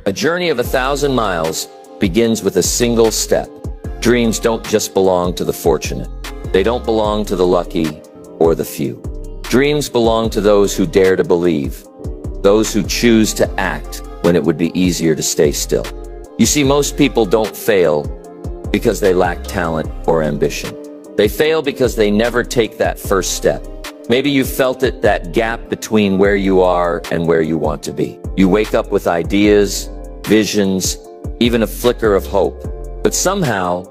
A journey of 1,000 miles begins with a single step. Dreams don't just belong to the fortunate. They don't belong to the lucky or the few. Dreams belong to those who dare to believe, those who choose to act when it would be easier to stay still. You see, most people don't fail because they lack talent or ambition. They fail because they never take that first step. Maybe you felt it, that gap between where you are and where you want to be. You wake up with ideas, visions, even a flicker of hope. But somehow,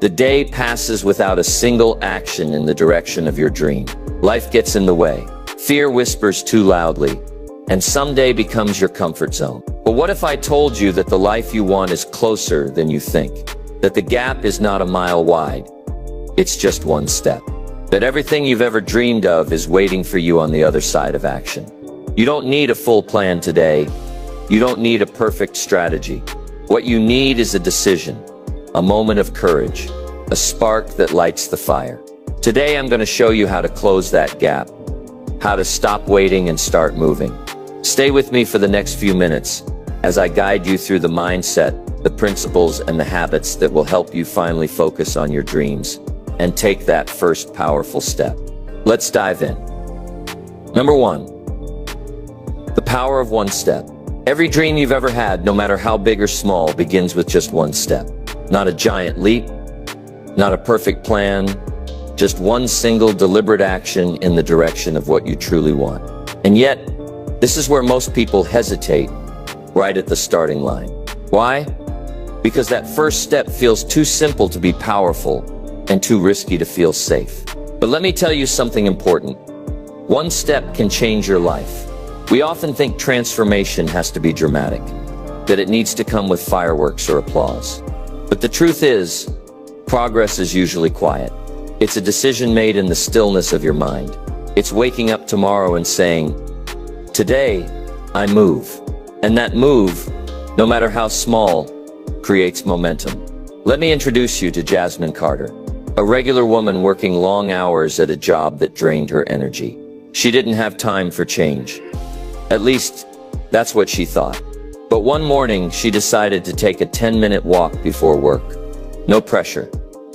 the day passes without a single action in the direction of your dream. Life gets in the way. Fear whispers too loudly, and someday becomes your comfort zone. But what if I told you that the life you want is closer than you think? That the gap is not a mile wide, it's just one step. That everything you've ever dreamed of is waiting for you on the other side of action. You don't need a full plan today. You don't need a perfect strategy. What you need is a decision, a moment of courage, a spark that lights the fire. Today I'm going to show you how to close that gap, how to stop waiting and start moving. Stay with me for the next few minutes as I guide you through the mindset, the principles, and the habits that will help you finally focus on your dreams and take that first powerful step. Let's dive in. Number 1, the power of one step. Every dream you've ever had, no matter how big or small, begins with just one step. Not a giant leap, not a perfect plan, just one single deliberate action in the direction of what you truly want. And yet, this is where most people hesitate, right at the starting line. Why? Because that first step feels too simple to be powerful and too risky to feel safe. But let me tell you something important. One step can change your life. We often think transformation has to be dramatic, that it needs to come with fireworks or applause. But the truth is, progress is usually quiet. It's a decision made in the stillness of your mind. It's waking up tomorrow and saying, "Today, I move." And that move, no matter how small, creates momentum. Let me introduce you to Jasmine Carter, a regular woman working long hours at a job that drained her energy. She didn't have time for change. At least, that's what she thought. But one morning, she decided to take a 10-minute walk before work. No pressure,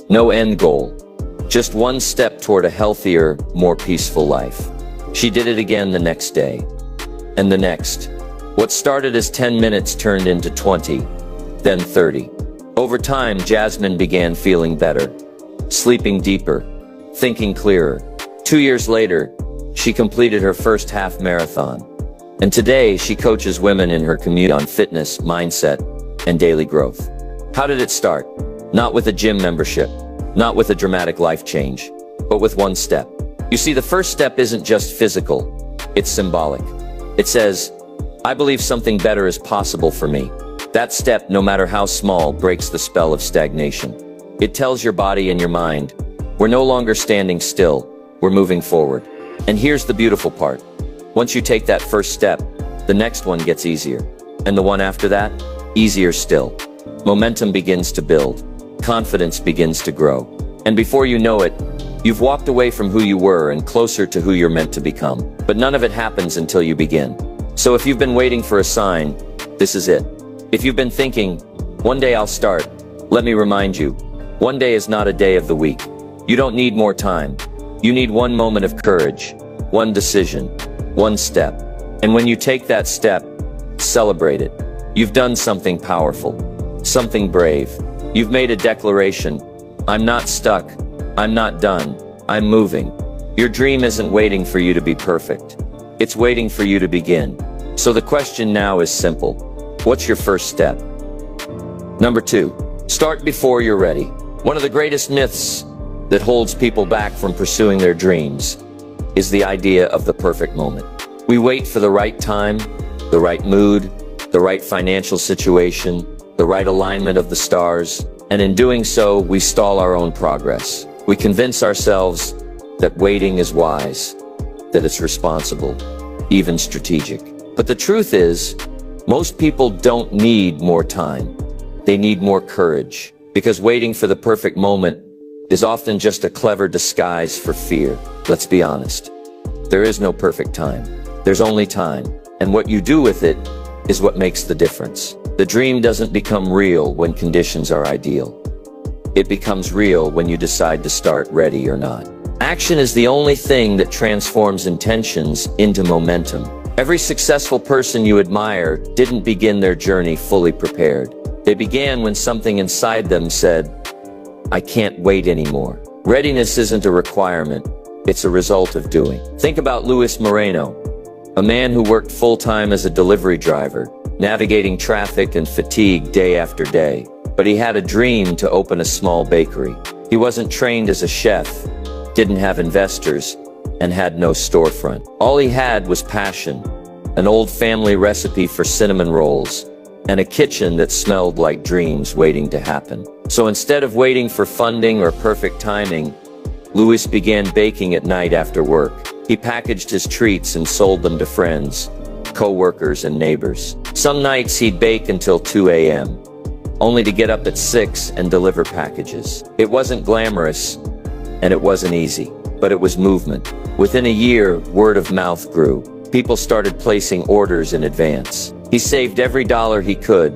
no end goal, just one step toward a healthier, more peaceful life. She did it again the next day, and the next. What started as 10 minutes turned into 20, then 30. Over time, Jasmine began feeling better, sleeping deeper, thinking clearer. 2 years later, she completed her first half marathon. And today, she coaches women in her community on fitness, mindset, and daily growth. How did it start? Not with a gym membership, not with a dramatic life change, but with one step. You see, the first step isn't just physical, it's symbolic. It says, "I believe something better is possible for me." That step, no matter how small, breaks the spell of stagnation. It tells your body and your mind, we're no longer standing still, we're moving forward. And here's the beautiful part. Once you take that first step, the next one gets easier. And the one after that, easier still. Momentum begins to build. Confidence begins to grow. And before you know it, you've walked away from who you were and closer to who you're meant to become. But none of it happens until you begin. So if you've been waiting for a sign, this is it. If you've been thinking, one day I'll start, let me remind you, one day is not a day of the week. You don't need more time. You need one moment of courage, one decision, one step. And when you take that step, celebrate it. You've done something powerful, something brave. You've made a declaration. I'm not stuck. I'm not done. I'm moving. Your dream isn't waiting for you to be perfect. It's waiting for you to begin. So the question now is simple. What's your first step? Number 2, start before you're ready. One of the greatest myths that holds people back from pursuing their dreams is the idea of the perfect moment. We wait for the right time, the right mood, the right financial situation, the right alignment of the stars, and in doing so, we stall our own progress. We convince ourselves that waiting is wise, that it's responsible, even strategic. But the truth is, most people don't need more time. They need more courage, because waiting for the perfect moment is often just a clever disguise for fear. Let's be honest. There is no perfect time. There's only time, and what you do with it is what makes the difference. The dream doesn't become real when conditions are ideal. It becomes real when you decide to start ready or not. Action is the only thing that transforms intentions into momentum. Every successful person you admire didn't begin their journey fully prepared. They began when something inside them said, "I can't wait anymore." Readiness isn't a requirement, it's a result of doing. Think about Luis Moreno, a man who worked full-time as a delivery driver, navigating traffic and fatigue day after day. But he had a dream to open a small bakery. He wasn't trained as a chef, didn't have investors, and had no storefront. All he had was passion, an old family recipe for cinnamon rolls, and a kitchen that smelled like dreams waiting to happen. So instead of waiting for funding or perfect timing, Luis began baking at night after work. He packaged his treats and sold them to friends, co-workers, and neighbors. Some nights he'd bake until 2 a.m., only to get up at 6 and deliver packages. It wasn't glamorous, and it wasn't easy, but it was movement. Within a year, word of mouth grew. People started placing orders in advance. He saved every dollar he could,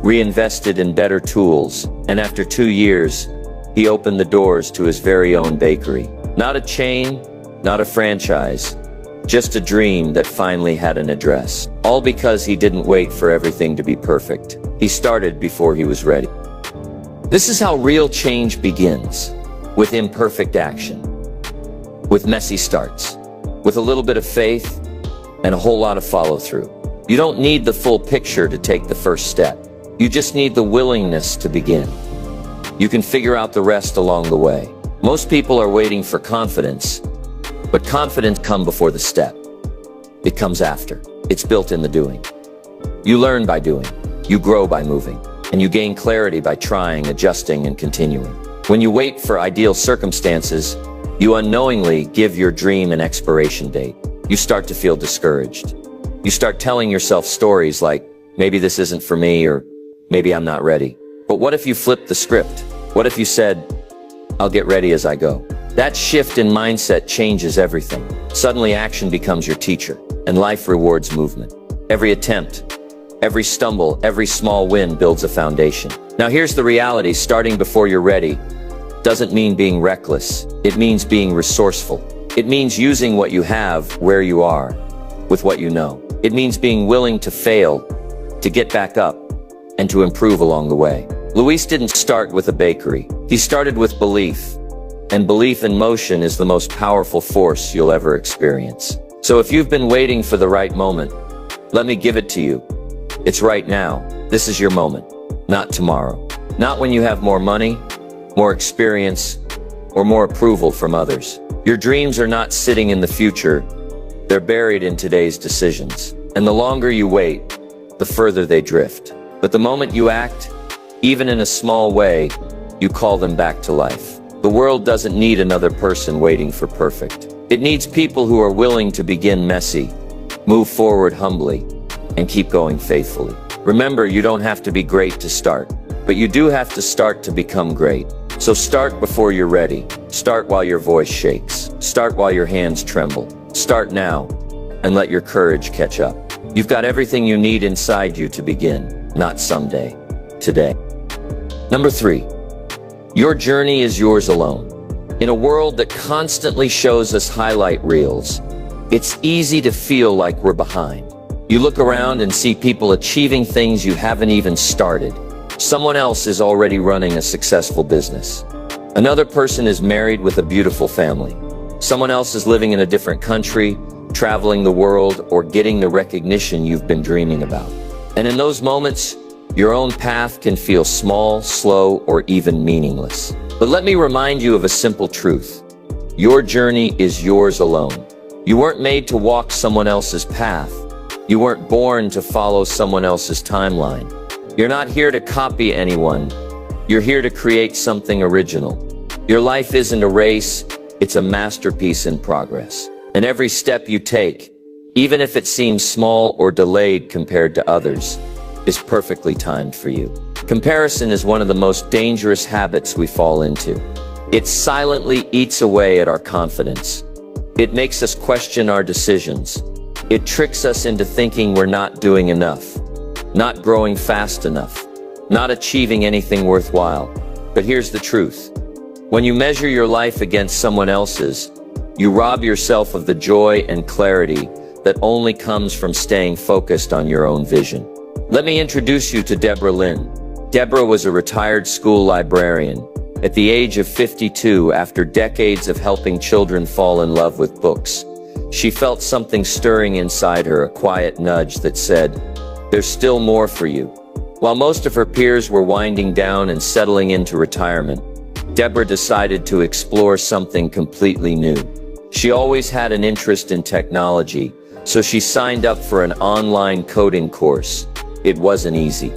reinvested in better tools, and after 2 years, he opened the doors to his very own bakery. Not a chain, not a franchise, just a dream that finally had an address. All because he didn't wait for everything to be perfect. He started before he was ready. This is how real change begins, with imperfect action, with messy starts, with a little bit of faith and a whole lot of follow-through. You don't need the full picture to take the first step. You just need the willingness to begin. You can figure out the rest along the way. Most people are waiting for confidence, but confidence comes before the step. It comes after. It's built in the doing. You learn by doing. You grow by moving. And you gain clarity by trying, adjusting, and continuing. When you wait for ideal circumstances, you unknowingly give your dream an expiration date. You start to feel discouraged. You start telling yourself stories like, maybe this isn't for me, or maybe I'm not ready. But what if you flipped the script? What if you said, I'll get ready as I go? That shift in mindset changes everything. Suddenly action becomes your teacher, and life rewards movement. Every attempt, every stumble, every small win builds a foundation. Now here's the reality: starting before you're ready doesn't mean being reckless. It means being resourceful. It means using what you have where you are, with what you know. It means being willing to fail, to get back up, and to improve along the way. Luis didn't start with a bakery. He started with belief. And belief in motion is the most powerful force you'll ever experience. So if you've been waiting for the right moment, let me give it to you. It's right now. This is your moment, not tomorrow. Not when you have more money, more experience, or more approval from others. Your dreams are not sitting in the future. They're buried in today's decisions. And the longer you wait, the further they drift. But the moment you act, even in a small way, you call them back to life. The world doesn't need another person waiting for perfect. It needs people who are willing to begin messy, move forward humbly, and keep going faithfully. Remember, you don't have to be great to start, but you do have to start to become great. So start before you're ready. Start while your voice shakes. Start while your hands tremble. Start now, and let your courage catch up. You've got everything you need inside you to begin, not someday, today. Number 3. Your journey is yours alone. In a world that constantly shows us highlight reels, it's easy to feel like we're behind. You look around and see people achieving things you haven't even started. Someone else is already running a successful business. Another person is married with a beautiful family. Someone else is living in a different country, traveling the world, or getting the recognition you've been dreaming about. And in those moments, your own path can feel small, slow, or even meaningless. But let me remind you of a simple truth. Your journey is yours alone. You weren't made to walk someone else's path. You weren't born to follow someone else's timeline. You're not here to copy anyone. You're here to create something original. Your life isn't a race, it's a masterpiece in progress. And every step you take, even if it seems small or delayed compared to others, is perfectly timed for you. Comparison is one of the most dangerous habits we fall into. It silently eats away at our confidence. It makes us question our decisions. It tricks us into thinking we're not doing enough. not growing fast enough, not achieving anything worthwhile. But here's the truth. When you measure your life against someone else's, you rob yourself of the joy and clarity that only comes from staying focused on your own vision. Let me introduce you to Deborah Lynn. Deborah was a retired school librarian. At the age of 52, after decades of helping children fall in love with books, she felt something stirring inside her, a quiet nudge that said, "There's still more for you." While most of her peers were winding down and settling into retirement, Deborah decided to explore something completely new. She always had an interest in technology, so she signed up for an online coding course. It wasn't easy.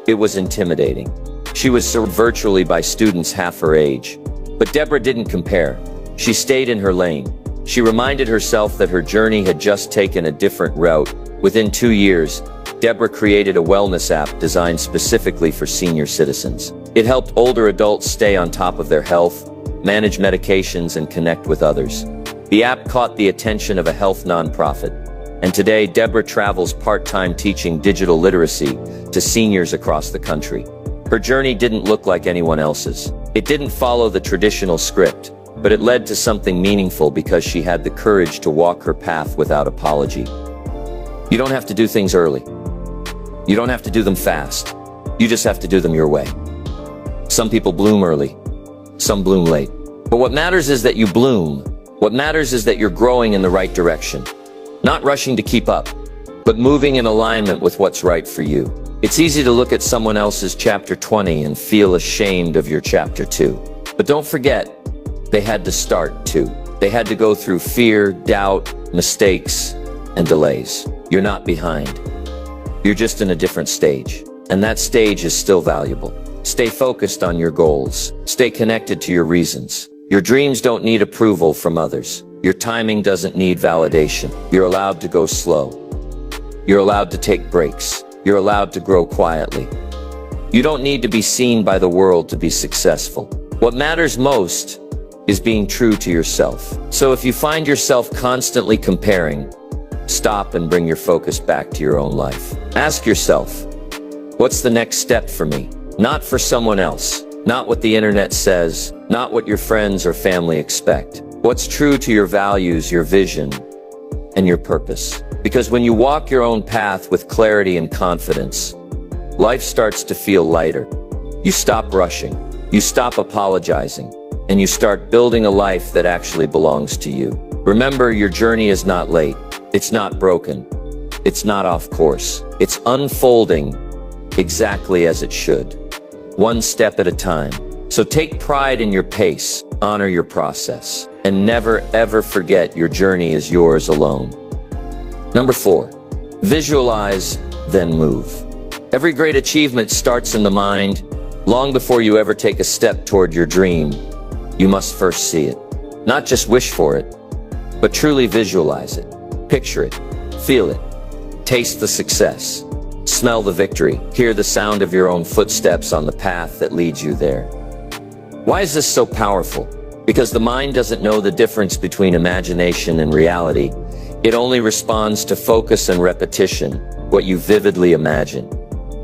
It was intimidating. She was served virtually by students half her age. But Deborah didn't compare. She stayed in her lane. She reminded herself that her journey had just taken a different route. Within 2 years, Deborah created a wellness app designed specifically for senior citizens. It helped older adults stay on top of their health, manage medications, and connect with others. The app caught the attention of a health nonprofit, and today Deborah travels part-time teaching digital literacy to seniors across the country. Her journey didn't look like anyone else's. It didn't follow the traditional script, but it led to something meaningful because she had the courage to walk her path without apology. You don't have to do things early. You don't have to do them fast. You just have to do them your way. Some people bloom early. Some bloom late. But what matters is that you bloom. What matters is that you're growing in the right direction. Not rushing to keep up, but moving in alignment with what's right for you. It's easy to look at someone else's chapter 20 and feel ashamed of your chapter 2. But don't forget, they had to start too. They had to go through fear, doubt, mistakes, and delays. You're not behind. You're just in a different stage. And that stage is still valuable. Stay focused on your goals. Stay connected to your reasons. Your dreams don't need approval from others. Your timing doesn't need validation. You're allowed to go slow. You're allowed to take breaks. You're allowed to grow quietly. You don't need to be seen by the world to be successful. What matters most is being true to yourself. So if you find yourself constantly comparing, stop and bring your focus back to your own life. Ask yourself, what's the next step for me? Not for someone else, not what the internet says, not what your friends or family expect. What's true to your values, your vision, and your purpose? Because when you walk your own path with clarity and confidence, life starts to feel lighter. You stop rushing, you stop apologizing, and you start building a life that actually belongs to you. Remember, your journey is not late. It's not broken. It's not off course. It's unfolding exactly as it should, one step at a time. So take pride in your pace, honor your process, and never ever forget your journey is yours alone. Number 4, visualize, then move. Every great achievement starts in the mind. Long before you ever take a step toward your dream, you must first see it. Not just wish for it, but truly visualize it. Picture it, feel it, taste the success, smell the victory, hear the sound of your own footsteps on the path that leads you there. Why is this so powerful? Because the mind doesn't know the difference between imagination and reality. It only responds to focus and repetition, what you vividly imagine.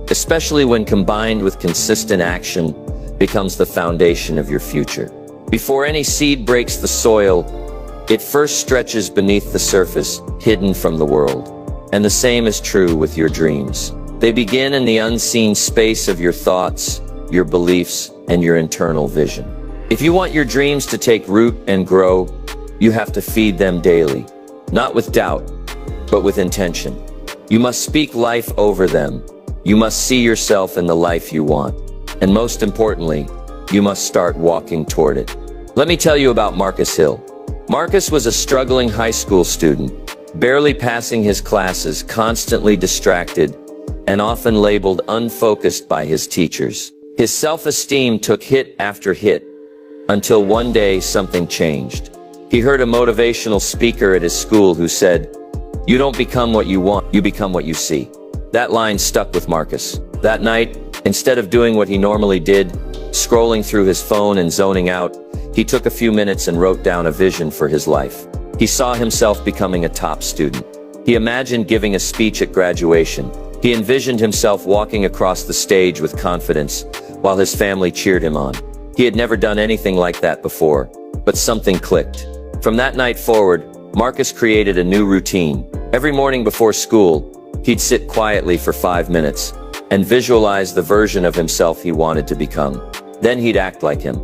Especially when combined with consistent action, becomes the foundation of your future. Before any seed breaks the soil, it first stretches beneath the surface, hidden from the world. And the same is true with your dreams. They begin in the unseen space of your thoughts, your beliefs, and your internal vision. If you want your dreams to take root and grow, you have to feed them daily. Not with doubt, but with intention. You must speak life over them. You must see yourself in the life you want. And most importantly, you must start walking toward it. Let me tell you about Marcus Hill. Marcus was a struggling high school student, barely passing his classes, constantly distracted, and often labeled unfocused by his teachers. His self-esteem took hit after hit, until one day something changed. He heard a motivational speaker at his school who said, "You don't become what you want, you become what you see." That line stuck with Marcus. That night, instead of doing what he normally did, scrolling through his phone and zoning out, he took a few minutes and wrote down a vision for his life. He saw himself becoming a top student. He imagined giving a speech at graduation, He envisioned himself walking across the stage with confidence, while his family cheered him on. He had never done anything like that before, but something clicked. From that night forward, Marcus created a new routine. Every morning before school, he'd sit quietly for 5 minutes and visualize the version of himself he wanted to become. Then he'd act like him.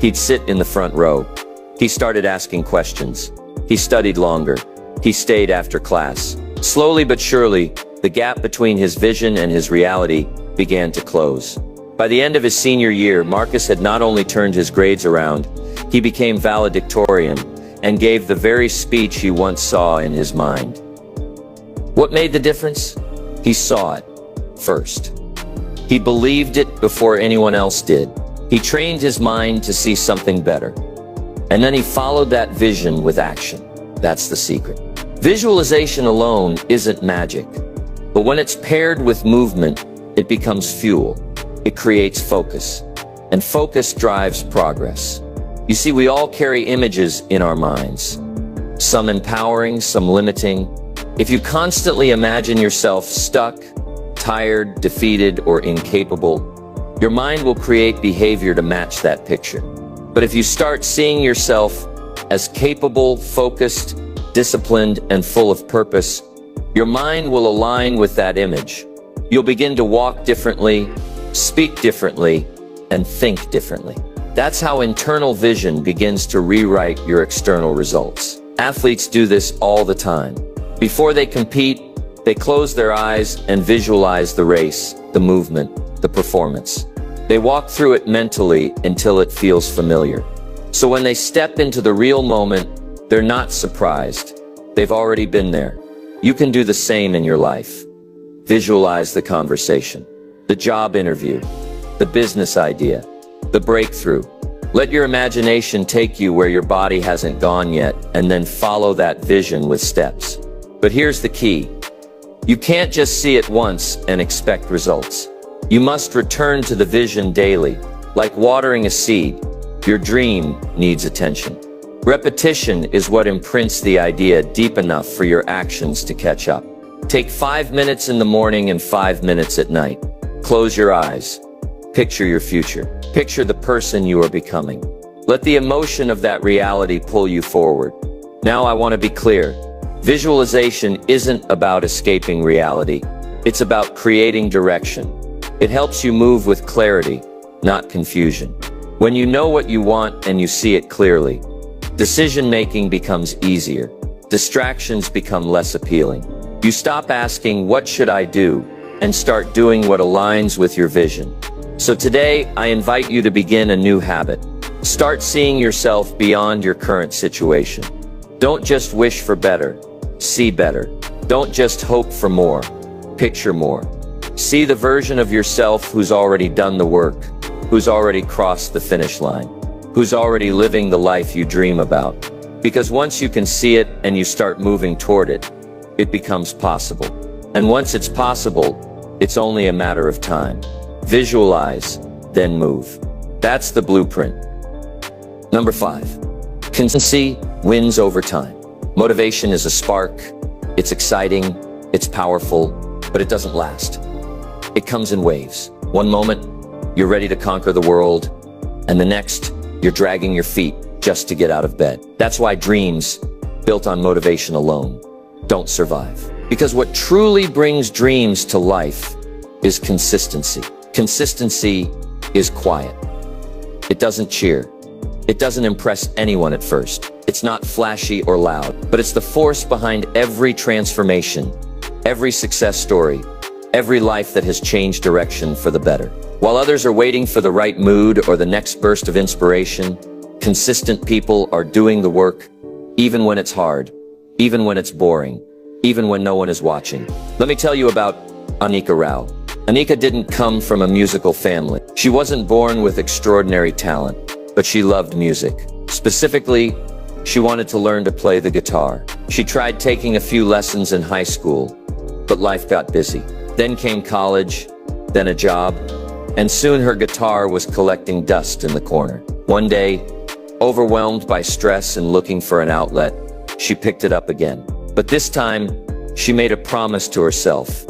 He'd sit in the front row. He started asking questions. He studied longer. He stayed after class. Slowly but surely, the gap between his vision and his reality began to close. By the end of his senior year, Marcus had not only turned his grades around, he became valedictorian and gave the very speech he once saw in his mind. What made the difference? He saw it first. He believed it before anyone else did. He trained his mind to see something better. And then he followed that vision with action. That's the secret. Visualization alone isn't magic, but when it's paired with movement, it becomes fuel. It creates focus, and focus drives progress. You see, we all carry images in our minds, some empowering, some limiting. If you constantly imagine yourself stuck, tired, defeated, or incapable, your mind will create behavior to match that picture. But if you start seeing yourself as capable, focused, disciplined, and full of purpose, your mind will align with that image. You'll begin to walk differently, speak differently, and think differently. That's how internal vision begins to rewrite your external results. Athletes do this all the time. Before they compete, they close their eyes and visualize the race, the movement, the performance. They walk through it mentally until it feels familiar. So when they step into the real moment, they're not surprised. They've already been there. You can do the same in your life. Visualize the conversation, the job interview, the business idea, the breakthrough. Let your imagination take you where your body hasn't gone yet, and then follow that vision with steps. But here's the key. You can't just see it once and expect results. You must return to the vision daily. Like watering a seed, your dream needs attention. Repetition is what imprints the idea deep enough for your actions to catch up. Take 5 minutes in the morning and 5 minutes at night. Close your eyes. Picture your future. Picture the person you are becoming. Let the emotion of that reality pull you forward. Now I want to be clear. Visualization isn't about escaping reality. It's about creating direction. It helps you move with clarity, not confusion. When you know what you want and you see it clearly, decision-making becomes easier. Distractions become less appealing. You stop asking, "What should I do?" and start doing what aligns with your vision. So today, I invite you to begin a new habit. Start seeing yourself beyond your current situation. Don't just wish for better, see better. Don't just hope for more, picture more. See the version of yourself who's already done the work, who's already crossed the finish line, who's already living the life you dream about. Because once you can see it and you start moving toward it, it becomes possible. And once it's possible, it's only a matter of time. Visualize, then move. That's the blueprint. Number 5. Consistency wins over time. Motivation is a spark. It's exciting, it's powerful, but it doesn't last. It comes in waves. One moment, you're ready to conquer the world, and the next, you're dragging your feet just to get out of bed. That's why dreams built on motivation alone don't survive. Because what truly brings dreams to life is consistency. Consistency is quiet. It doesn't cheer. It doesn't impress anyone at first. It's not flashy or loud, but it's the force behind every transformation, every success story, every life that has changed direction for the better. While others are waiting for the right mood or the next burst of inspiration, consistent people are doing the work, even when it's hard, even when it's boring, even when no one is watching. Let me tell you about Anika Rao. Anika didn't come from a musical family. She wasn't born with extraordinary talent, but she loved music. Specifically, she wanted to learn to play the guitar. She tried taking a few lessons in high school, but life got busy. Then came college, then a job, and soon her guitar was collecting dust in the corner. One day, overwhelmed by stress and looking for an outlet, she picked it up again. But this time, she made a promise to herself.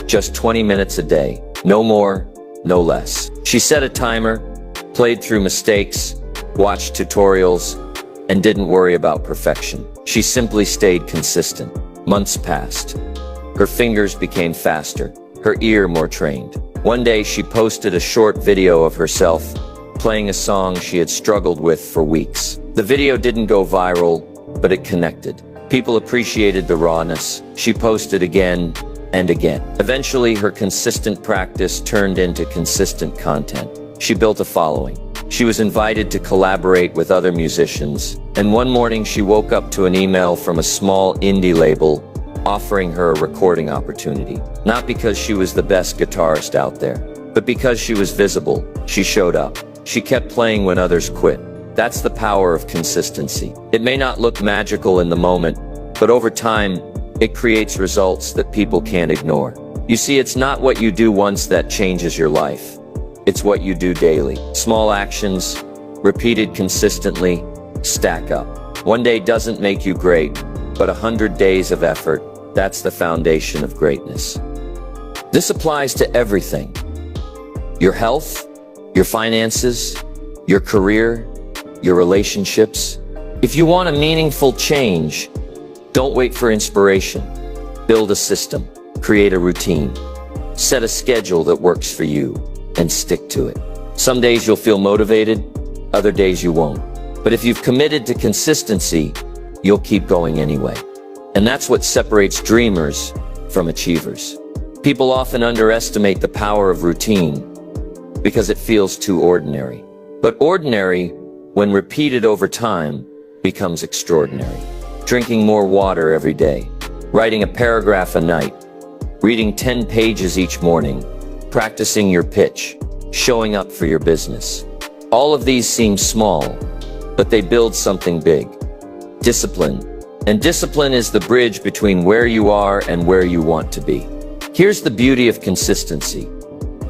Just 20 minutes a day. No more, no less. She set a timer, played through mistakes, watched tutorials, and didn't worry about perfection. She simply stayed consistent. Months passed. Her fingers became faster, her ear more trained. One day she posted a short video of herself playing a song she had struggled with for weeks. The video didn't go viral, but it connected. People appreciated the rawness. She posted again and again. Eventually, her consistent practice turned into consistent content. She built a following. She was invited to collaborate with other musicians, and one morning she woke up to an email from a small indie label offering her a recording opportunity. Not because she was the best guitarist out there, but because she was visible. She showed up. She kept playing when others quit. That's the power of consistency. It may not look magical in the moment, but over time, it creates results that people can't ignore. You see, it's not what you do once that changes your life. It's what you do daily. Small actions, repeated consistently, stack up. One day doesn't make you great, but 100 days of effort, that's the foundation of greatness. This applies to everything. Your health, your finances, your career, your relationships. If you want a meaningful change, don't wait for inspiration. Build a system, create a routine, set a schedule that works for you, and stick to it. Some days you'll feel motivated, other days you won't. But if you've committed to consistency, you'll keep going anyway. And that's what separates dreamers from achievers. People often underestimate the power of routine because it feels too ordinary. But ordinary, when repeated over time, becomes extraordinary. Drinking more water every day, writing a paragraph a night, reading 10 pages each morning, practicing your pitch, showing up for your business. All of these seem small, but they build something big. Discipline. And discipline is the bridge between where you are and where you want to be. Here's the beauty of consistency.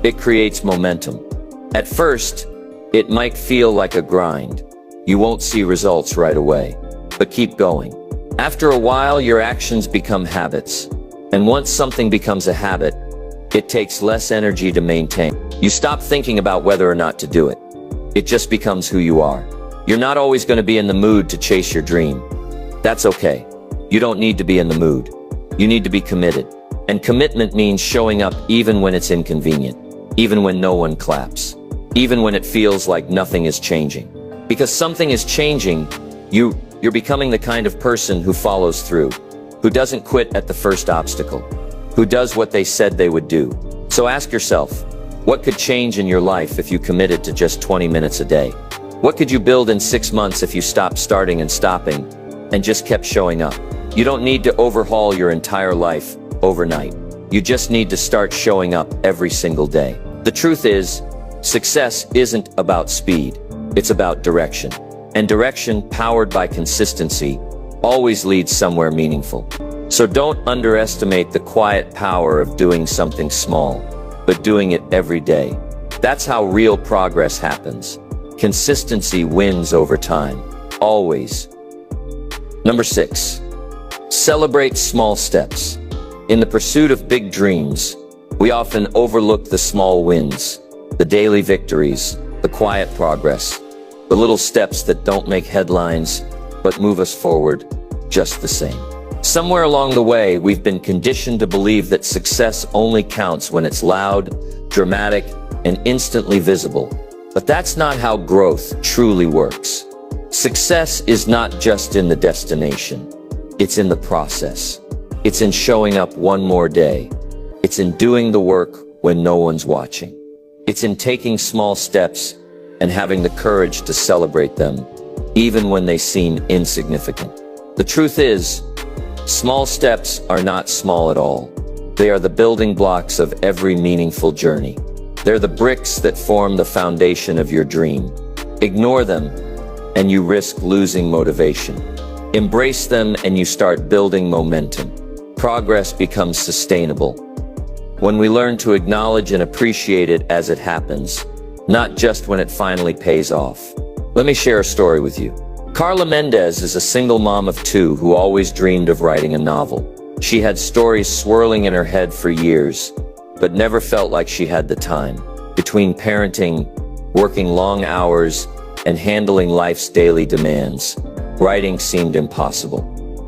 It creates momentum. At first, it might feel like a grind. You won't see results right away, but keep going. After a while, your actions become habits. And once something becomes a habit, it takes less energy to maintain. You stop thinking about whether or not to do it. It just becomes who you are. You're not always going to be in the mood to chase your dream. That's okay. You don't need to be in the mood. You need to be committed. And commitment means showing up even when it's inconvenient, even when no one claps, even when it feels like nothing is changing. Because something is changing, you're becoming the kind of person who follows through, who doesn't quit at the first obstacle, who does what they said they would do. So ask yourself, what could change in your life if you committed to just 20 minutes a day? What could you build in 6 months if you stopped starting and stopping and just kept showing up? You don't need to overhaul your entire life overnight. You just need to start showing up every single day. The truth is, success isn't about speed. It's about direction. And direction, powered by consistency, always leads somewhere meaningful. So don't underestimate the quiet power of doing something small, but doing it every day. That's how real progress happens. Consistency wins over time. Always. Number 6. Celebrate small steps. In the pursuit of big dreams, we often overlook the small wins, the daily victories, the quiet progress, the little steps that don't make headlines, but move us forward just the same. Somewhere along the way, we've been conditioned to believe that success only counts when it's loud, dramatic, and instantly visible. But that's not how growth truly works. Success is not just in the destination. It's in the process. It's in showing up one more day. It's in doing the work when no one's watching. It's in taking small steps and having the courage to celebrate them, even when they seem insignificant. The truth is, small steps are not small at all. They are the building blocks of every meaningful journey. They're the bricks that form the foundation of your dream. Ignore them, and you risk losing motivation. Embrace them, and you start building momentum. Progress becomes sustainable when we learn to acknowledge and appreciate it as it happens, not just when it finally pays off. Let me share a story with you. Carla Mendez is a single mom of 2 who always dreamed of writing a novel. She had stories swirling in her head for years, but never felt like she had the time. Between parenting, working long hours, and handling life's daily demands, writing seemed impossible.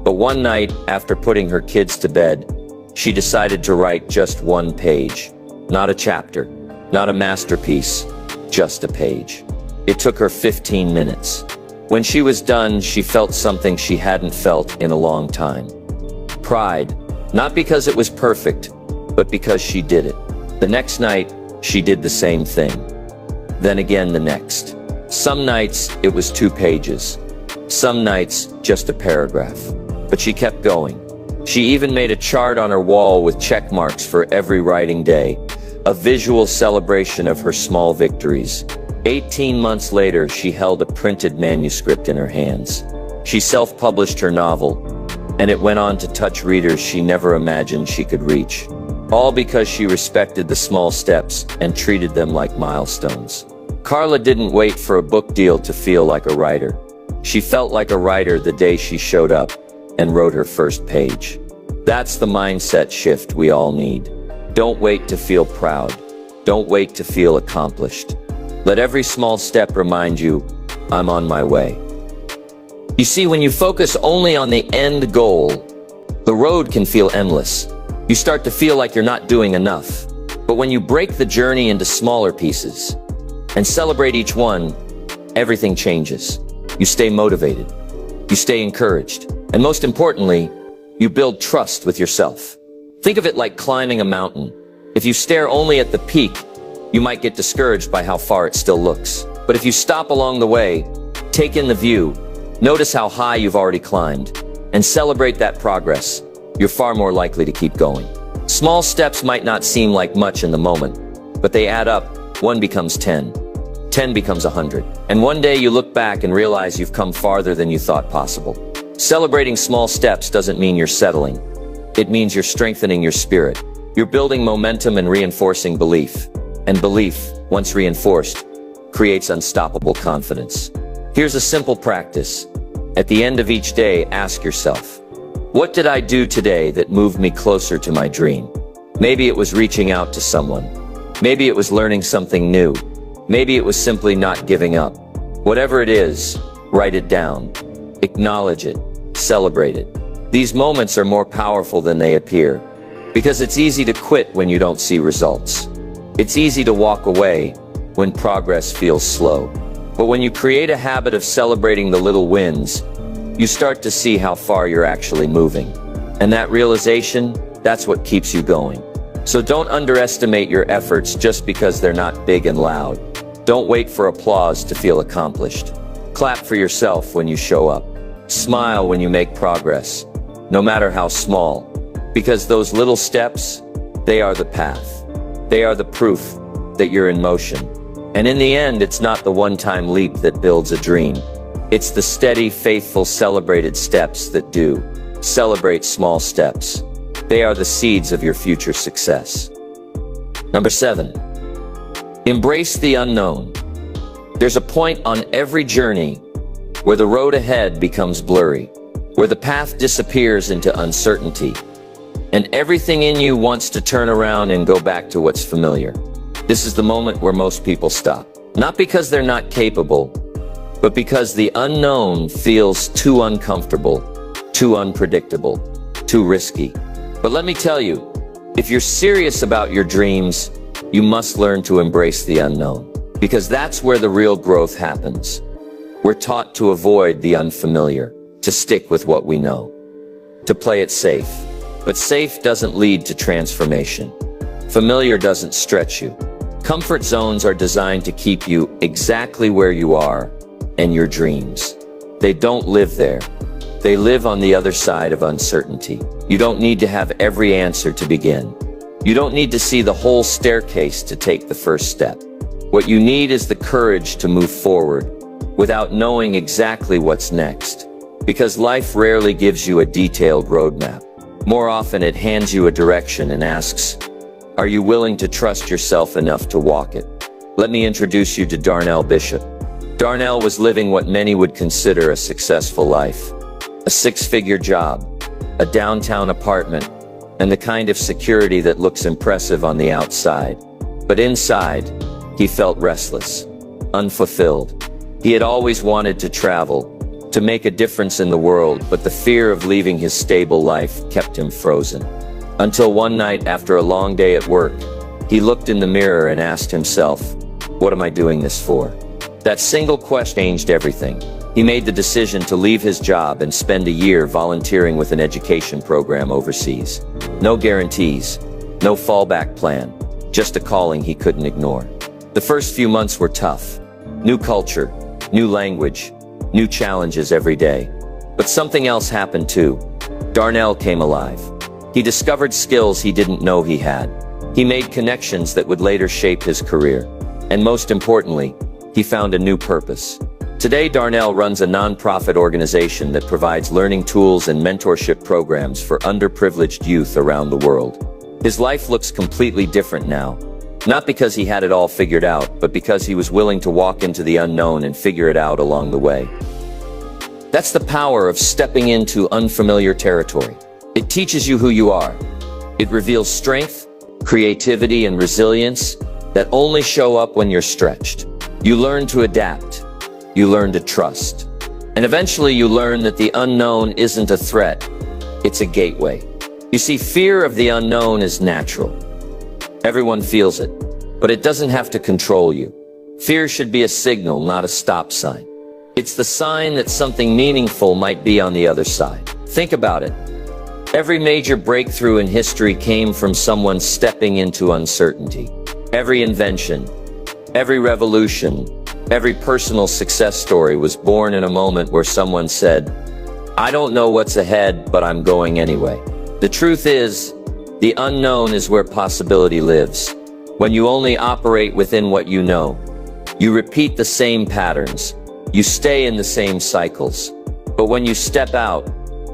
But one night, after putting her kids to bed, she decided to write just one page. Not a chapter, not a masterpiece, just a page. It took her 15 minutes. When she was done, she felt something she hadn't felt in a long time. Pride, not because it was perfect, but because she did it. The next night, she did the same thing. Then again the next. Some nights, it was 2 pages. Some nights, just a paragraph. But she kept going. She even made a chart on her wall with check marks for every writing day, a visual celebration of her small victories. 18 months later, she held a printed manuscript in her hands. She self-published her novel, and it went on to touch readers she never imagined she could reach. All because she respected the small steps and treated them like milestones. Carla didn't wait for a book deal to feel like a writer. She felt like a writer the day she showed up and wrote her first page. That's the mindset shift we all need. Don't wait to feel proud. Don't wait to feel accomplished. Let every small step remind you, I'm on my way. You see, when you focus only on the end goal, the road can feel endless. You start to feel like you're not doing enough. But when you break the journey into smaller pieces and celebrate each one, everything changes. You stay motivated. You stay encouraged. And most importantly, you build trust with yourself. Think of it like climbing a mountain. If you stare only at the peak, you might get discouraged by how far it still looks. But if you stop along the way, take in the view, notice how high you've already climbed, and celebrate that progress, you're far more likely to keep going. Small steps might not seem like much in the moment, but they add up. 1 becomes 10. 10 becomes 100. And one day you look back and realize you've come farther than you thought possible. Celebrating small steps doesn't mean you're settling. It means you're strengthening your spirit. You're building momentum and reinforcing belief. And belief, once reinforced, creates unstoppable confidence. Here's a simple practice. At the end of each day, ask yourself, what did I do today that moved me closer to my dream? Maybe it was reaching out to someone. Maybe it was learning something new. Maybe it was simply not giving up. Whatever it is, write it down. Acknowledge it. Celebrate it. These moments are more powerful than they appear, because it's easy to quit when you don't see results. It's easy to walk away when progress feels slow. But when you create a habit of celebrating the little wins, you start to see how far you're actually moving. And that realization, that's what keeps you going. So don't underestimate your efforts just because they're not big and loud. Don't wait for applause to feel accomplished. Clap for yourself when you show up. Smile when you make progress, no matter how small. Because those little steps, they are the path. They are the proof that you're in motion. And in the end, it's not the one-time leap that builds a dream. It's the steady, faithful, celebrated steps that do. Celebrate small steps. They are the seeds of your future success. Number 7. Embrace the unknown. There's a point on every journey where the road ahead becomes blurry, where the path disappears into uncertainty, and everything in you wants to turn around and go back to what's familiar. This is the moment where most people stop. Not because they're not capable, but because the unknown feels too uncomfortable, too unpredictable, too risky. But let me tell you, if you're serious about your dreams, you must learn to embrace the unknown, because that's where the real growth happens. We're taught to avoid the unfamiliar, to stick with what we know, to play it safe. But safe doesn't lead to transformation. Familiar doesn't stretch you. Comfort zones are designed to keep you exactly where you are and your dreams. They don't live there. They live on the other side of uncertainty. You don't need to have every answer to begin. You don't need to see the whole staircase to take the first step. What you need is the courage to move forward without knowing exactly what's next. Because life rarely gives you a detailed roadmap. More often it hands you a direction and asks, are you willing to trust yourself enough to walk it? Let me introduce you to Darnell Bishop. Darnell was living what many would consider a successful life. A 6-figure job, a downtown apartment, and the kind of security that looks impressive on the outside. But inside, he felt restless, unfulfilled. He had always wanted to travel, to make a difference in the world, but the fear of leaving his stable life kept him frozen. Until one night, after a long day at work, he looked in the mirror and asked himself, "What am I doing this for?" That single question changed everything. He made the decision to leave his job and spend a year volunteering with an education program overseas. No guarantees, no fallback plan, just a calling he couldn't ignore. The first few months were tough. New culture, new language, new challenges every day. But something else happened too. Darnell came alive. He discovered skills he didn't know he had. He made connections that would later shape his career. And most importantly, he found a new purpose. Today, Darnell runs a nonprofit organization that provides learning tools and mentorship programs for underprivileged youth around the world. His life looks completely different now. Not because he had it all figured out, but because he was willing to walk into the unknown and figure it out along the way. That's the power of stepping into unfamiliar territory. It teaches you who you are. It reveals strength, creativity, and resilience that only show up when you're stretched. You learn to adapt. You learn to trust. And eventually you learn that the unknown isn't a threat. It's a gateway. You see, fear of the unknown is natural. Everyone feels it, but it doesn't have to control you. Fear should be a signal, not a stop sign. It's the sign that something meaningful might be on the other side. Think about it. Every major breakthrough in history came from someone stepping into uncertainty. Every invention, every revolution, every personal success story was born in a moment where someone said, "I don't know what's ahead, but I'm going anyway." The truth is, the unknown is where possibility lives. When you only operate within what you know, you repeat the same patterns, you stay in the same cycles. But when you step out,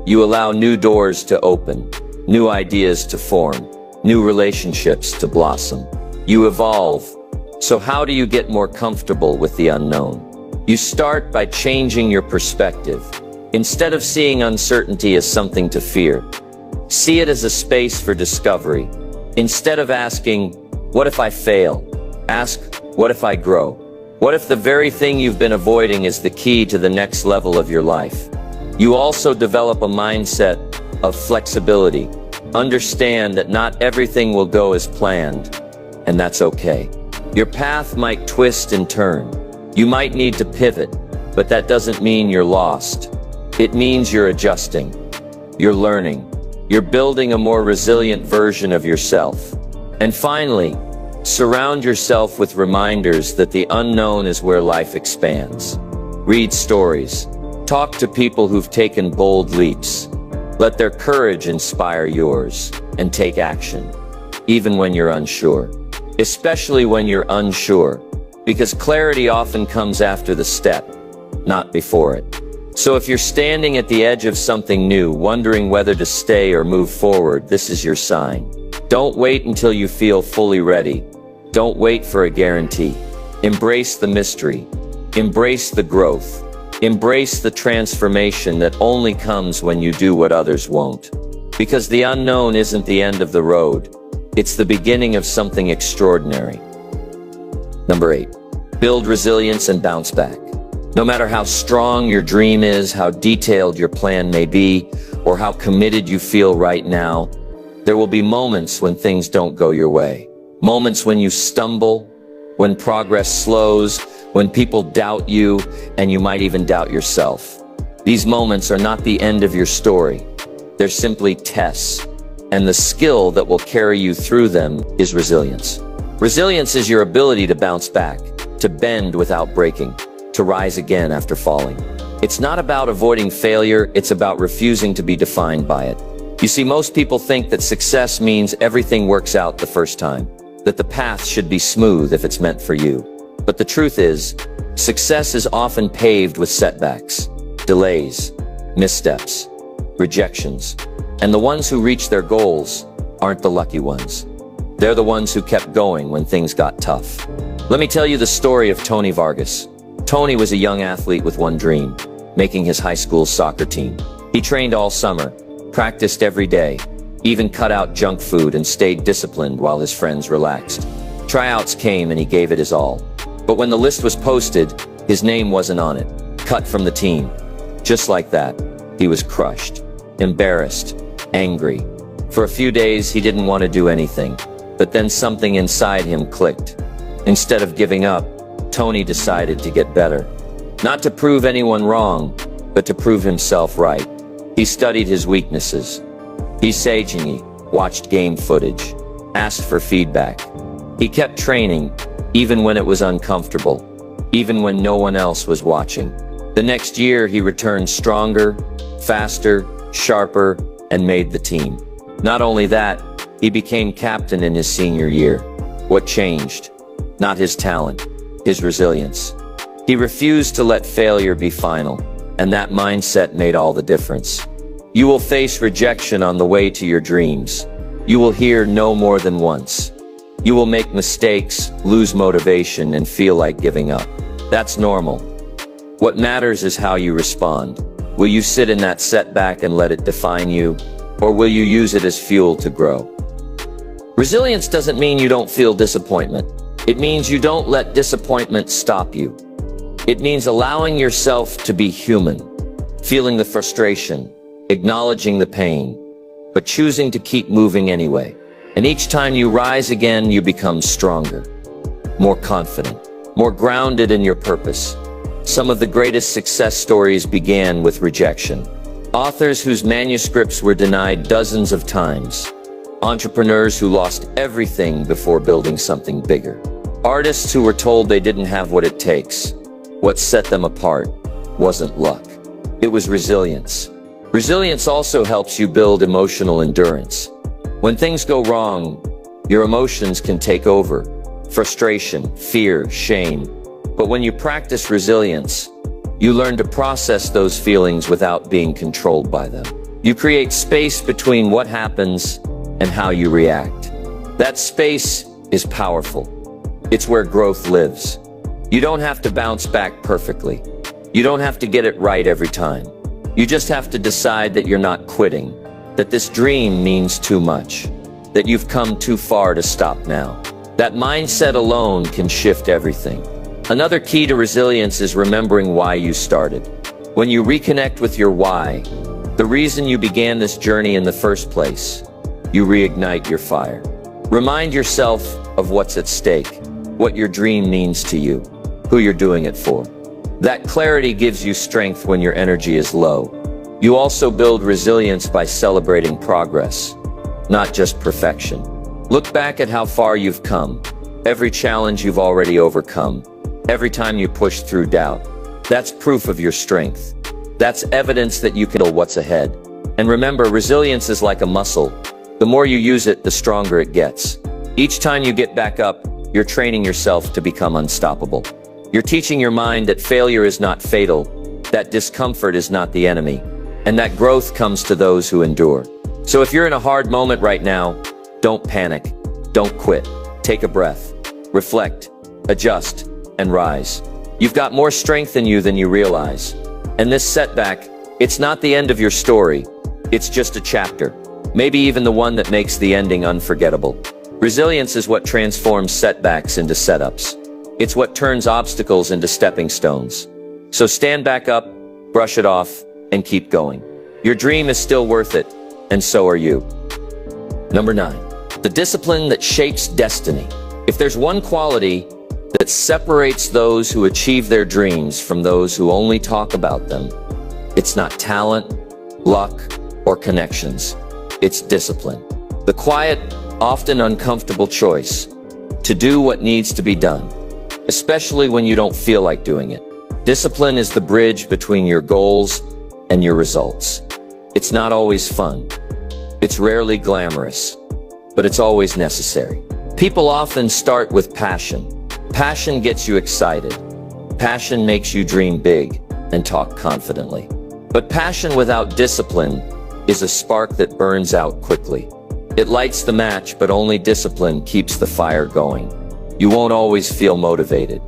you allow new doors to open, new ideas to form, new relationships to blossom. You evolve. So how do you get more comfortable with the unknown? You start by changing your perspective. Instead of seeing uncertainty as something to fear, see it as a space for discovery. Instead of asking, "What if I fail?" ask, "What if I grow?" What if the very thing you've been avoiding is the key to the next level of your life? You also develop a mindset of flexibility. Understand that not everything will go as planned, and that's okay. Your path might twist and turn. You might need to pivot, but that doesn't mean you're lost. It means you're adjusting. You're learning. You're building a more resilient version of yourself. And finally, surround yourself with reminders that the unknown is where life expands. Read stories. Talk to people who've taken bold leaps. Let their courage inspire yours, and take action, even when you're unsure. Especially when you're unsure, because clarity often comes after the step, not before it. So if you're standing at the edge of something new, wondering whether to stay or move forward, this is your sign. Don't wait until you feel fully ready. Don't wait for a guarantee. Embrace the mystery. Embrace the growth. Embrace the transformation that only comes when you do what others won't. Because the unknown isn't the end of the road. It's the beginning of something extraordinary. Number 8, build resilience and bounce back. No matter how strong your dream is, how detailed your plan may be, or how committed you feel right now, there will be moments when things don't go your way. Moments when you stumble, when progress slows, when people doubt you, and you might even doubt yourself. These moments are not the end of your story. They're simply tests. And the skill that will carry you through them is resilience. Resilience is your ability to bounce back, to bend without breaking, to rise again after falling. It's not about avoiding failure, it's about refusing to be defined by it. You see, most people think that success means everything works out the first time, that the path should be smooth if it's meant for you. But the truth is, success is often paved with setbacks, delays, missteps, rejections. And the ones who reach their goals aren't the lucky ones. They're the ones who kept going when things got tough. Let me tell you the story of Tony Vargas. Tony was a young athlete with one dream, making his high school soccer team. He trained all summer, practiced every day, even cut out junk food and stayed disciplined while his friends relaxed. Tryouts came and he gave it his all. But when the list was posted, his name wasn't on it. Cut from the team. Just like that, he was crushed, embarrassed, angry. For a few days, he didn't want to do anything. But then something inside him clicked. Instead of giving up, Tony decided to get better. Not to prove anyone wrong, but to prove himself right. He studied his weaknesses. He sagingly watched game footage, asked for feedback. He kept training, even when it was uncomfortable, even when no one else was watching. The next year, he returned stronger, faster, sharper, and made the team. Not only that, he became captain in his senior year. What changed? Not his talent, his resilience. He refused to let failure be final, and that mindset made all the difference. You will face rejection on the way to your dreams. You will hear no more than once. You will make mistakes, lose motivation, and feel like giving up. That's normal. What matters is how you respond. Will you sit in that setback and let it define you, or will you use it as fuel to grow? Resilience doesn't mean you don't feel disappointment. It means you don't let disappointment stop you. It means allowing yourself to be human, feeling the frustration, acknowledging the pain, but choosing to keep moving anyway. And each time you rise again, you become stronger, more confident, more grounded in your purpose. Some of the greatest success stories began with rejection. Authors whose manuscripts were denied dozens of times. Entrepreneurs who lost everything before building something bigger. Artists who were told they didn't have what it takes. What set them apart wasn't luck. It was resilience. Resilience also helps you build emotional endurance. When things go wrong, your emotions can take over. Frustration, fear, shame. But when you practice resilience, you learn to process those feelings without being controlled by them. You create space between what happens and how you react. That space is powerful. It's where growth lives. You don't have to bounce back perfectly. You don't have to get it right every time. You just have to decide that you're not quitting, that this dream means too much, that you've come too far to stop now. That mindset alone can shift everything. Another key to resilience is remembering why you started. When you reconnect with your why, the reason you began this journey in the first place, you reignite your fire. Remind yourself of what's at stake, what your dream means to you, who you're doing it for. That clarity gives you strength when your energy is low. You also build resilience by celebrating progress, not just perfection. Look back at how far you've come, every challenge you've already overcome, every time you push through doubt. That's proof of your strength. That's evidence that you can handle what's ahead. And remember, resilience is like a muscle. The more you use it, the stronger it gets. Each time you get back up, you're training yourself to become unstoppable. You're teaching your mind that failure is not fatal, that discomfort is not the enemy, and that growth comes to those who endure. So if you're in a hard moment right now, don't panic, don't quit. Take a breath, reflect, adjust, and rise. You've got more strength in you than you realize. And this setback, it's not the end of your story. It's just a chapter, maybe even the one that makes the ending unforgettable. Resilience is what transforms setbacks into setups. It's what turns obstacles into stepping stones. So stand back up, brush it off, and keep going. Your dream is still worth it, and so are you. Number 9, the discipline that shapes destiny. If there's one quality that separates those who achieve their dreams from those who only talk about them, it's not talent, luck, or connections. It's discipline. The quiet, often uncomfortable choice to do what needs to be done, especially when you don't feel like doing it. Discipline is the bridge between your goals and your results. It's not always fun. It's rarely glamorous, but it's always necessary. People often start with passion. Passion gets you excited. Passion makes you dream big and talk confidently. But passion without discipline is a spark that burns out quickly. It lights the match, but only discipline keeps the fire going. You won't always feel motivated.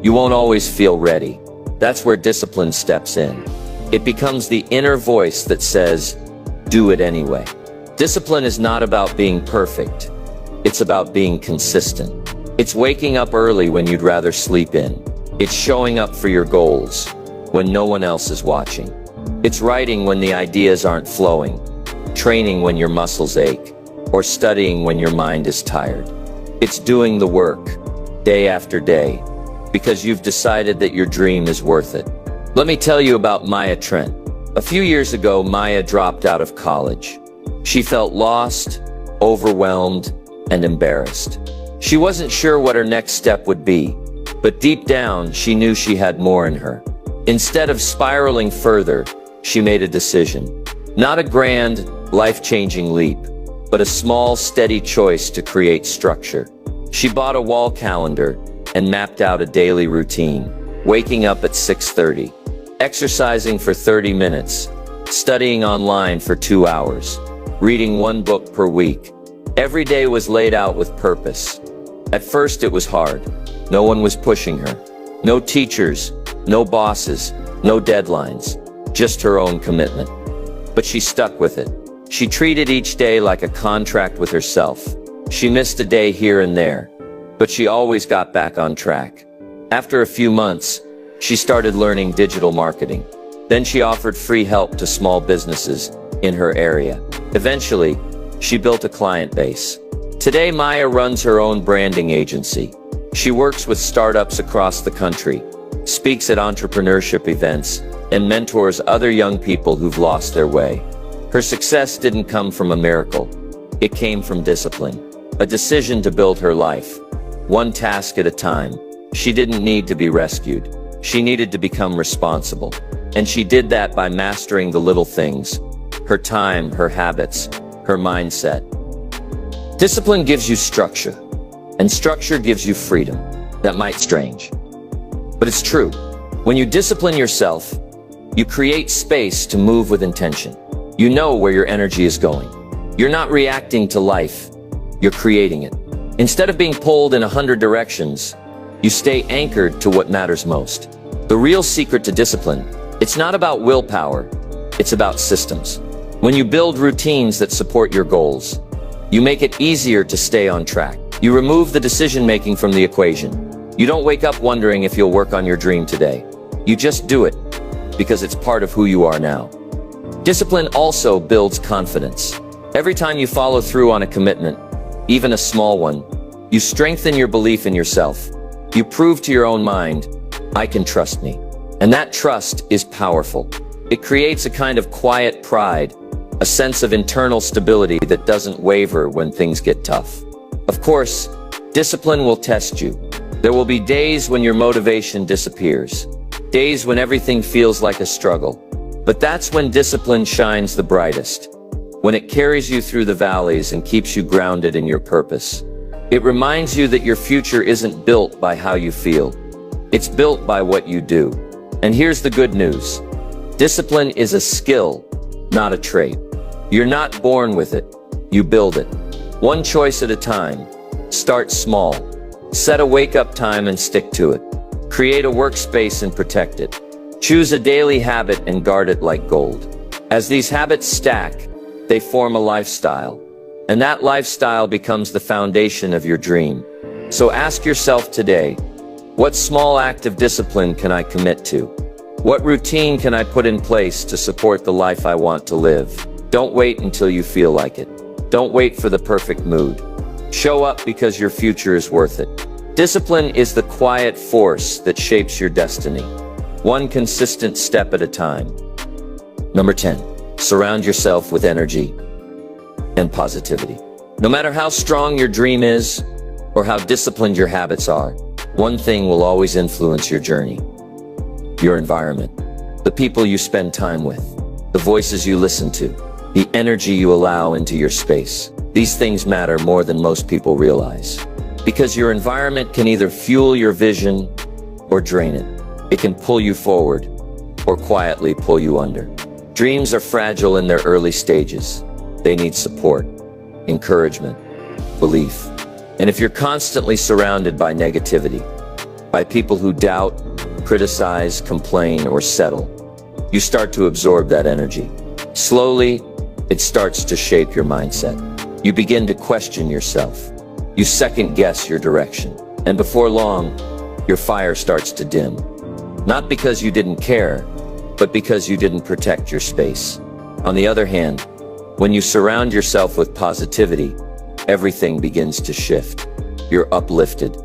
You won't always feel ready. That's where discipline steps in. It becomes the inner voice that says, do it anyway. Discipline is not about being perfect. It's about being consistent. It's waking up early when you'd rather sleep in. It's showing up for your goals when no one else is watching. It's writing when the ideas aren't flowing, training when your muscles ache, or studying when your mind is tired. It's doing the work, day after day, because you've decided that your dream is worth it. Let me tell you about Maya Trent. A few years ago, Maya dropped out of college. She felt lost, overwhelmed, and embarrassed. She wasn't sure what her next step would be, but deep down, she knew she had more in her. Instead of spiraling further, she made a decision. Not a grand, life-changing leap, but a small, steady choice to create structure. She bought a wall calendar and mapped out a daily routine, waking up at 6:30, exercising for 30 minutes, studying online for 2 hours, reading 1 book per week. Every day was laid out with purpose. At first it was hard. No one was pushing her. No teachers, no bosses, no deadlines, just her own commitment. But she stuck with it. She treated each day like a contract with herself. She missed a day here and there, but she always got back on track. After a few months, she started learning digital marketing. Then she offered free help to small businesses in her area. Eventually, she built a client base. Today, Maya runs her own branding agency. She works with startups across the country, speaks at entrepreneurship events, and mentors other young people who've lost their way. Her success didn't come from a miracle. It came from discipline, a decision to build her life, one task at a time. She didn't need to be rescued. She needed to become responsible. And she did that by mastering the little things, her time, her habits, her mindset. Discipline gives you structure, and structure gives you freedom. That might be strange, but it's true. When you discipline yourself, you create space to move with intention. You know where your energy is going. You're not reacting to life, you're creating it. Instead of being pulled in 100 directions, you stay anchored to what matters most. The real secret to discipline, it's not about willpower, it's about systems. When you build routines that support your goals, you make it easier to stay on track. You remove the decision-making from the equation. You don't wake up wondering if you'll work on your dream today. You just do it, because it's part of who you are now. Discipline also builds confidence. Every time you follow through on a commitment, even a small one, you strengthen your belief in yourself. You prove to your own mind, I can trust me. And that trust is powerful. It creates a kind of quiet pride, a sense of internal stability that doesn't waver when things get tough. Of course, discipline will test you. There will be days when your motivation disappears, days when everything feels like a struggle. But that's when discipline shines the brightest, when it carries you through the valleys and keeps you grounded in your purpose. It reminds you that your future isn't built by how you feel. It's built by what you do. And here's the good news. Discipline is a skill, not a trait. You're not born with it. You build it. One choice at a time. Start small. Set a wake-up time and stick to it. Create a workspace and protect it. Choose a daily habit and guard it like gold. As these habits stack, they form a lifestyle. And that lifestyle becomes the foundation of your dream. So ask yourself today, what small act of discipline can I commit to? What routine can I put in place to support the life I want to live? Don't wait until you feel like it. Don't wait for the perfect mood. Show up because your future is worth it. Discipline is the quiet force that shapes your destiny, one consistent step at a time. Number 10, surround yourself with energy and positivity. No matter how strong your dream is or how disciplined your habits are, one thing will always influence your journey: your environment, the people you spend time with, the voices you listen to, the energy you allow into your space. These things matter more than most people realize, because your environment can either fuel your vision or drain it. It can pull you forward or quietly pull you under. Dreams are fragile in their early stages. They need support, encouragement, belief. And if you're constantly surrounded by negativity, by people who doubt, criticize, complain, or settle, you start to absorb that energy. Slowly, it starts to shape your mindset. You begin to question yourself. You second-guess your direction. And before long, your fire starts to dim. Not because you didn't care, but because you didn't protect your space. On the other hand, when you surround yourself with positivity, everything begins to shift. You're uplifted.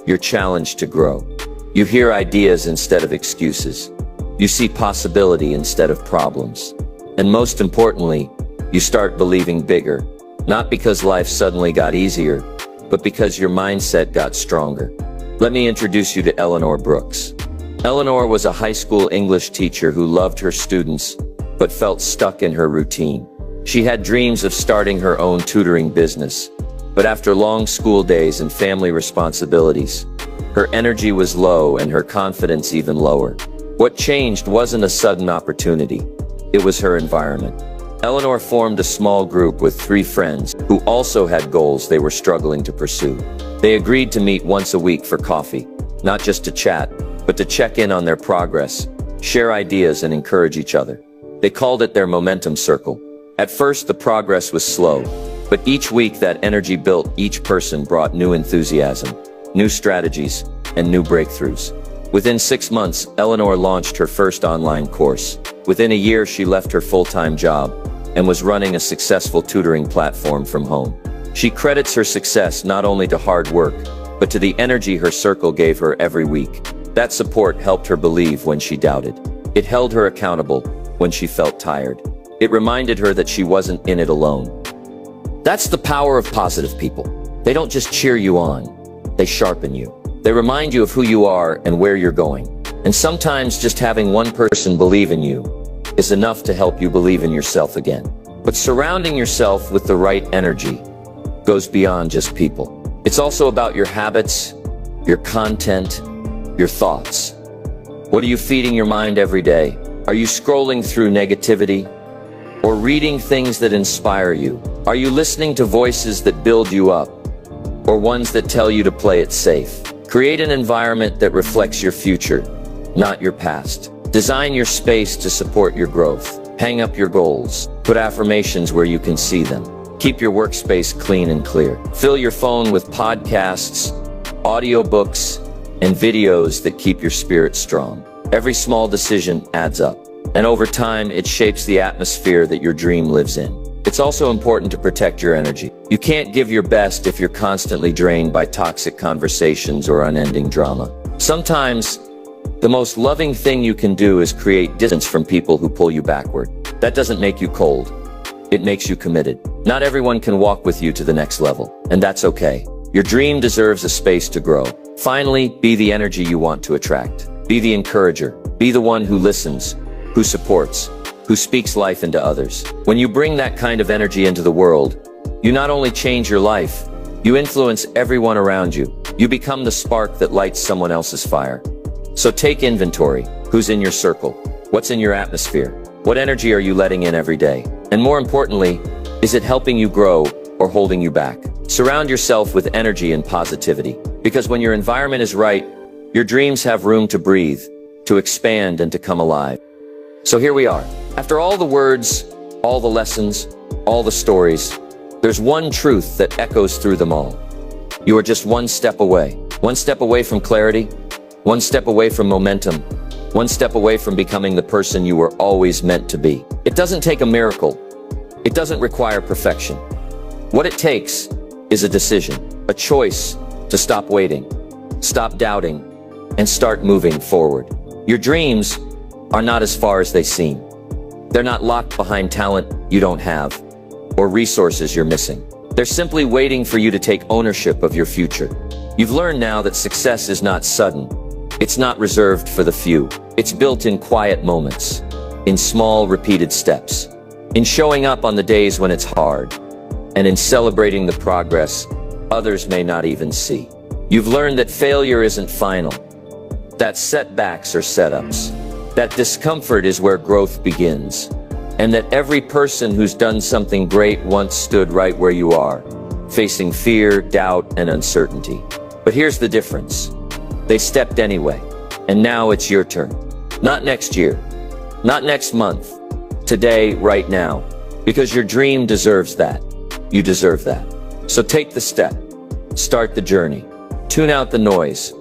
You're challenged to grow. You hear ideas instead of excuses. You see possibility instead of problems. And most importantly, you start believing bigger, not because life suddenly got easier, but because your mindset got stronger. Let me introduce you to Eleanor Brooks. Eleanor was a high school English teacher who loved her students, but felt stuck in her routine. She had dreams of starting her own tutoring business, but after long school days and family responsibilities, her energy was low and her confidence even lower. What changed wasn't a sudden opportunity. It was her environment. Eleanor formed a small group with 3 friends who also had goals they were struggling to pursue. They agreed to meet once a week for coffee, not just to chat, but to check in on their progress, share ideas, and encourage each other. They called it their momentum circle. At first, the progress was slow, but each week that energy built. Each person brought new enthusiasm, new strategies, and new breakthroughs. Within 6 months, Eleanor launched her first online course. Within a year, she left her full-time job and was running a successful tutoring platform from home. She credits her success not only to hard work, but to the energy her circle gave her every week. That support helped her believe when she doubted. It held her accountable when she felt tired. It reminded her that she wasn't in it alone. That's the power of positive people. They don't just cheer you on, they sharpen you. They remind you of who you are and where you're going. And sometimes just having one person believe in you is enough to help you believe in yourself again. But surrounding yourself with the right energy goes beyond just people. It's also about your habits, your content, your thoughts. What are you feeding your mind every day? Are you scrolling through negativity or reading things that inspire you? Are you listening to voices that build you up or ones that tell you to play it safe? Create an environment that reflects your future, not your past. Design your space to support your growth. Hang up your goals. Put affirmations where you can see them. Keep your workspace clean and clear. Fill your phone with podcasts, audiobooks, and videos that keep your spirit strong. Every small decision adds up, and over time, it shapes the atmosphere that your dream lives in. It's also important to protect your energy. You can't give your best if you're constantly drained by toxic conversations or unending drama. Sometimes, the most loving thing you can do is create distance from people who pull you backward. That doesn't make you cold. It makes you committed. Not everyone can walk with you to the next level, and that's okay. Your dream deserves a space to grow. Finally, be the energy you want to attract. Be the encourager. Be the one who listens, who supports, who speaks life into others. When you bring that kind of energy into the world, you not only change your life, you influence everyone around you. You become the spark that lights someone else's fire. So take inventory. Who's in your circle? What's in your atmosphere? What energy are you letting in every day? And more importantly, is it helping you grow or holding you back? Surround yourself with energy and positivity, because when your environment is right, your dreams have room to breathe, to expand, and to come alive. So here we are. After all the words, all the lessons, all the stories, there's one truth that echoes through them all. You are just one step away. One step away from clarity, one step away from momentum, one step away from becoming the person you were always meant to be. It doesn't take a miracle. It doesn't require perfection. What it takes is a decision, a choice to stop waiting, stop doubting, and start moving forward. Your dreams are not as far as they seem. They're not locked behind talent you don't have or resources you're missing. They're simply waiting for you to take ownership of your future. You've learned now that success is not sudden. It's not reserved for the few. It's built in quiet moments, in small, repeated steps, in showing up on the days when it's hard, and in celebrating the progress others may not even see. You've learned that failure isn't final, that setbacks are setups, that discomfort is where growth begins, and that every person who's done something great once stood right where you are, facing fear, doubt, and uncertainty. But here's the difference. They stepped anyway, and now it's your turn. Not next year, not next month, today, right now. Because your dream deserves that. You deserve that. So take the step. Start the journey. Tune out the noise.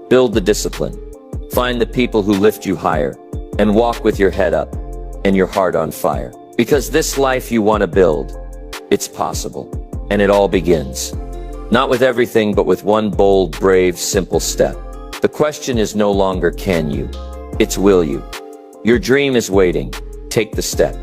Build the discipline. Find the people who lift you higher. And walk with your head up and your heart on fire. Because this life you want to build, it's possible. And it all begins. Not with everything, but with one bold, brave, simple step. The question is no longer can you, it's will you. Your dream is waiting. Take the step.